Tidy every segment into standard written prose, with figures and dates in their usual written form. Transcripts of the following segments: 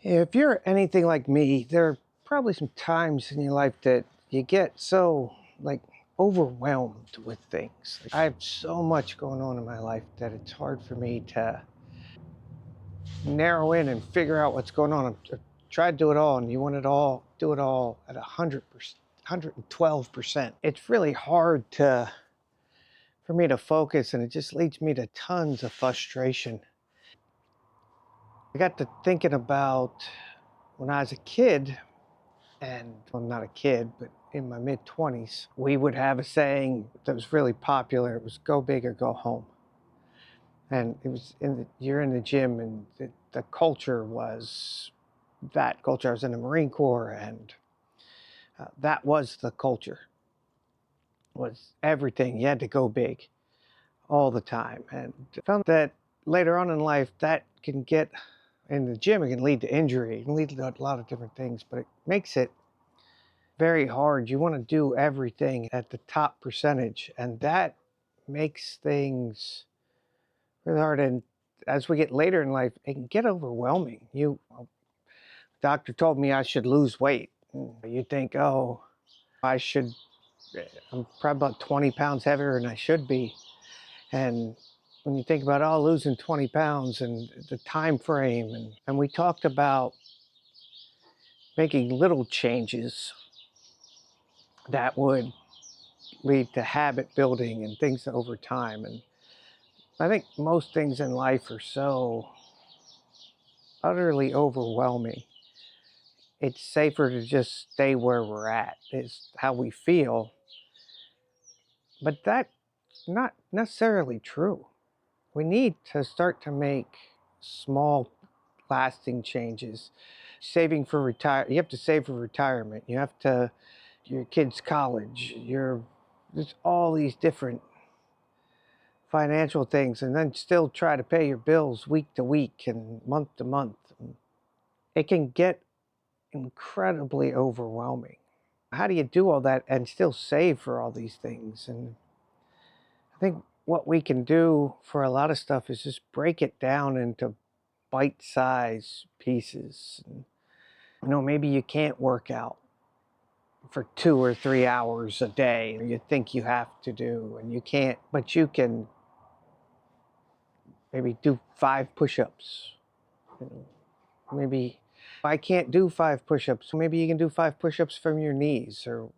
If you're anything like me, there are probably some times in your life that you get so overwhelmed with things. I have so much going on in my life that it's hard for me to narrow in and figure out what's going on. I try to do it all, and you want it all, do it all at 100%, 112%. It's really hard for me to focus, and it just leads me to tons of frustration. I got to thinking about when I was a kid. And I'm not a kid, but in my mid 20s, we would have a saying that was really popular. It was go big or go home. And it was you're in the gym, and the culture was that culture. I was in the Marine Corps, and that was the culture, was everything. You had to go big all the time. And I found that later on in life, that can get in the gym, it can lead to injury, it can lead to a lot of different things, but it makes it very hard. You want to do everything at the top percentage, and that makes things really hard. And as we get later in life, it can get overwhelming. Doctor told me I should lose weight. You think, oh, I should, I'm probably about 20 pounds heavier than I should be. And when you think about, oh, losing 20 pounds and the time frame, and we talked about making little changes that would lead to habit building and things over time. And I think most things in life are so utterly overwhelming. It's safer to just stay where we're at, is how we feel. But that's not necessarily true. We need to start to make small, lasting changes. Saving for you have to save for retirement. You have to, your kids' college, there's all these different financial things, and then still try to pay your bills week to week and month to month. It can get incredibly overwhelming. How do you do all that and still save for all these things? And I think what we can do for a lot of stuff is just break it down into bite-sized pieces. Maybe you can't work out for 2 or 3 hours a day you think you have to do, and you can't, but you can maybe do 5 push-ups. Maybe I can't do 5 push-ups, so maybe you can do 5 push-ups from your knees, or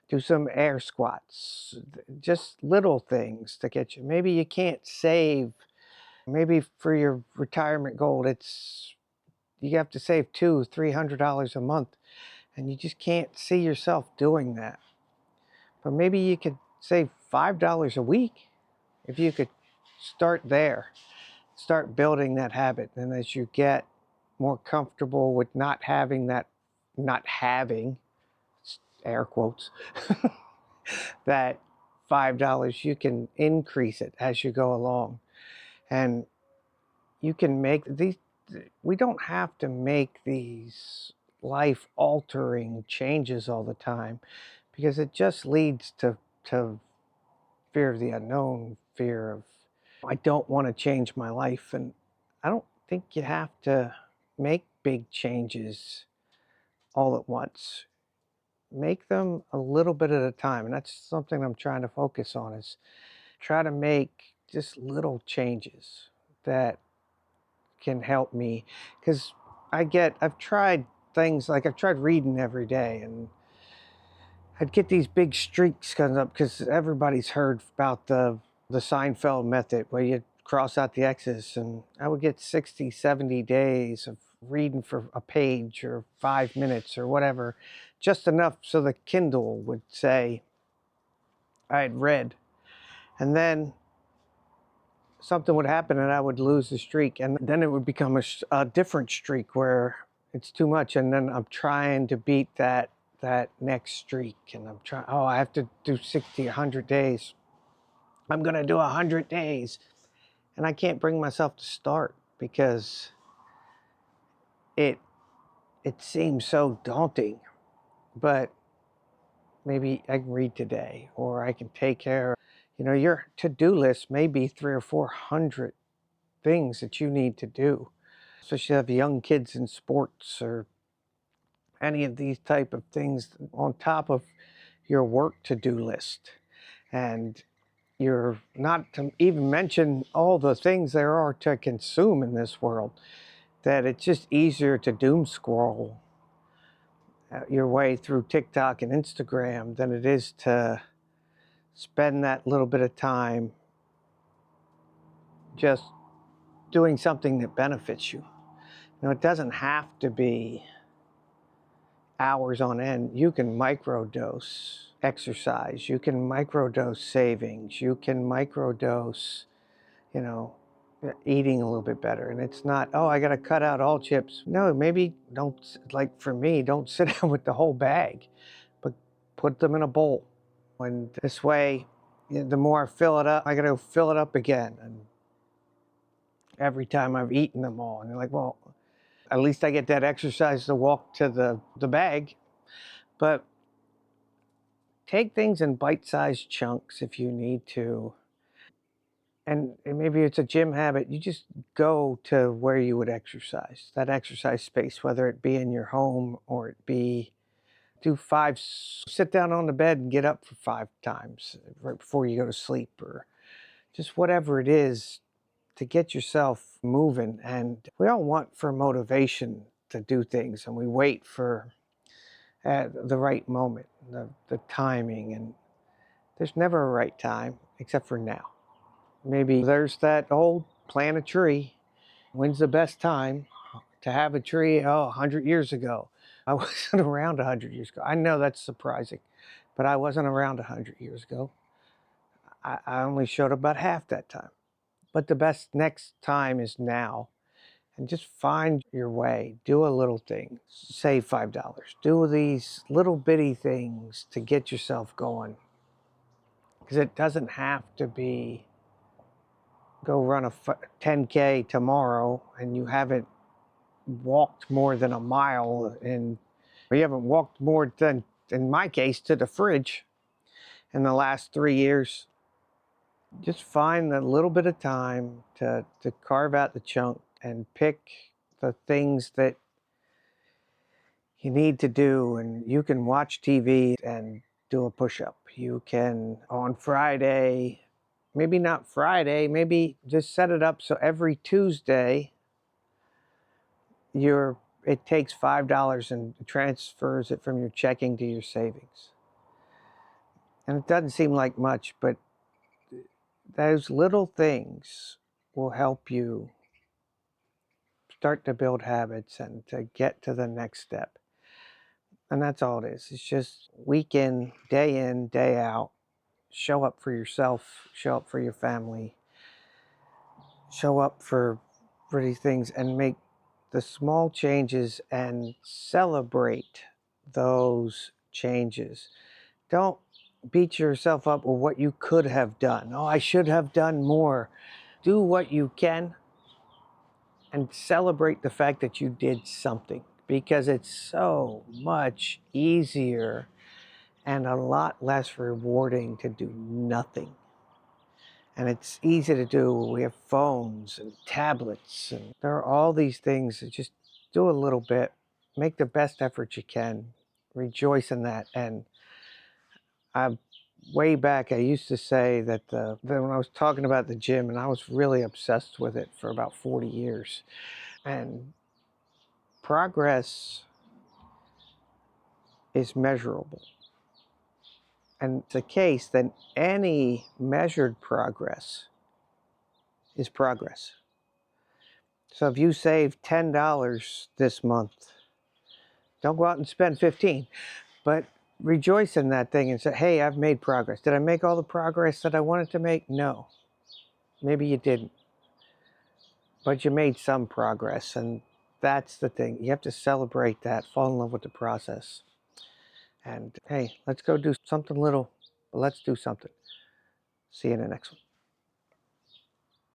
do some air squats. Just little things to get you. Maybe you can't save. Maybe for your retirement goal, you have to save $200-300 a month, and you just can't see yourself doing that. But maybe you could save $5 a week if you could start there. Start building that habit, and as you get more comfortable with not having, air quotes, that $5, you can increase it as you go along. And you can make these, we don't have to make these life altering changes all the time, because it just leads to fear of the unknown, fear of, I don't want to change my life. And I don't think you have to make big changes all at once. Make them a little bit at a time. And that's something I'm trying to focus on, is try to make just little changes that can help me. Because I've tried things, like I've tried reading every day, and I'd get these big streaks coming up because everybody's heard about the Seinfeld method, where you cross out the X's, and I would get 60, 70 days of reading for a page or 5 minutes or whatever, just enough so the Kindle would say I had read. And then something would happen and I would lose the streak, and then it would become a different streak where it's too much, and then I'm trying to beat that next streak, and I'm trying, oh, I have to do 60, 100 days. I'm going to do 100 days. And I can't bring myself to start because it seems so daunting. But maybe I can read today, or I can take care of, your to-do list may be 300 or 400 things that you need to do. especially if you have young kids in sports or any of these type of things on top of your work to-do list. And you're not to even mention all the things there are to consume in this world, that it's just easier to doom scroll your way through TikTok and Instagram than it is to spend that little bit of time just doing something that benefits you. It doesn't have to be hours on end. You can microdose exercise, you can microdose savings, you can microdose, eating a little bit better. And it's not, oh, I got to cut out all chips. No, maybe don't, like for me, don't sit down with the whole bag, but put them in a bowl. And this way, the more I fill it up, I got to fill it up again. And every time I've eaten them all, and you're like, well, at least I get that exercise to walk to the bag. But take things in bite-sized chunks if you need to. And maybe it's a gym habit. You just go to where you would exercise, that exercise space, whether it be in your home or it be do five, sit down on the bed and get up for 5 times right before you go to sleep, or just whatever it is to get yourself moving. And we all want for motivation to do things, and we wait for the right moment, the timing, and there's never a right time except for now. Maybe there's that old plant a tree. When's the best time to have a tree? Oh, 100 years ago. I wasn't around 100 years ago. I know that's surprising, but I wasn't around 100 years ago. I only showed up about half that time. But the best next time is now. And just find your way. Do a little thing. Save $5. Do these little bitty things to get yourself going. Because it doesn't have to be go run a 10K tomorrow and you haven't walked more than a mile, and you haven't walked more than, in my case, to the fridge in the last 3 years. Just find a little bit of time to carve out the chunk and pick the things that you need to do. And you can watch TV and do a push-up. You can, on Friday, maybe not Friday, maybe just set it up so every Tuesday it takes $5 and transfers it from your checking to your savings. And it doesn't seem like much, but those little things will help you start to build habits and to get to the next step. And that's all it is. It's just week in, day out. Show up for yourself, show up for your family, show up for these things, and make the small changes and celebrate those changes. Don't beat yourself up with what you could have done. Oh, I should have done more. Do what you can and celebrate the fact that you did something, because it's so much easier and a lot less rewarding to do nothing. And it's easy to do. We have phones and tablets, and there are all these things that just do a little bit, make the best effort you can, rejoice in that. And way back, I used to say that when I was talking about the gym, and I was really obsessed with it for about 40 years, and progress is measurable. And it's the case that any measured progress is progress. So if you save $10 this month, don't go out and spend 15, but rejoice in that thing and say, hey, I've made progress. Did I make all the progress that I wanted to make? No. Maybe you didn't. But you made some progress, and that's the thing. You have to celebrate that, fall in love with the process. And hey, let's go do something little, but let's do something. See you in the next one.